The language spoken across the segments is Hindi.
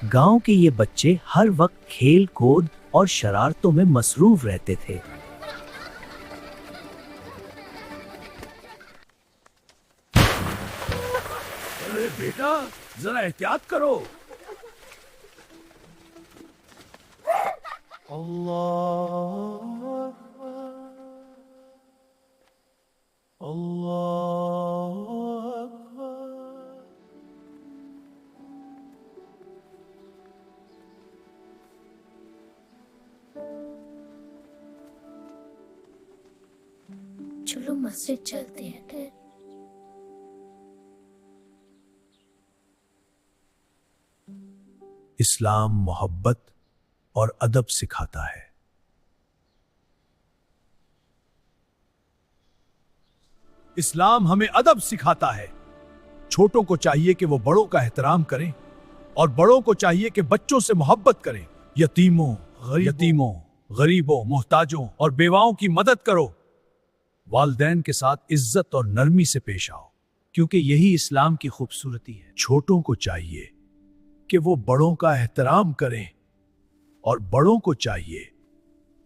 गांव के ये बच्चे हर वक्त खेल कूद और शरारतों में मसरूफ रहते थे। अरे बेटा, जरा एहतियात करो। अल्लाह अल्लाह। चलो मस्जिद चलते हैं। इस्लाम मोहब्बत और अदब सिखाता है। इस्लाम हमें अदब सिखाता है। छोटों को चाहिए कि वो बड़ों का एहतराम करें और बड़ों को चाहिए कि बच्चों से मोहब्बत करें। यतीमों, गरीबों, मोहताजों और बेवाओं की मदद करो। वालिदैन के साथ इज्जत और नरमी से पेश आओ, क्योंकि यही इस्लाम की खूबसूरती है। छोटों को चाहिए कि वो बड़ों का एहतराम करें और बड़ों को चाहिए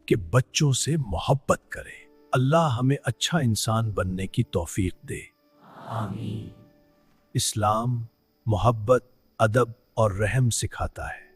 कि बच्चों से मोहब्बत करें। अल्लाह हमें अच्छा इंसान बनने की तौफीक दे। आमीन। इस्लाम मोहब्बत, अदब और रहम सिखाता है।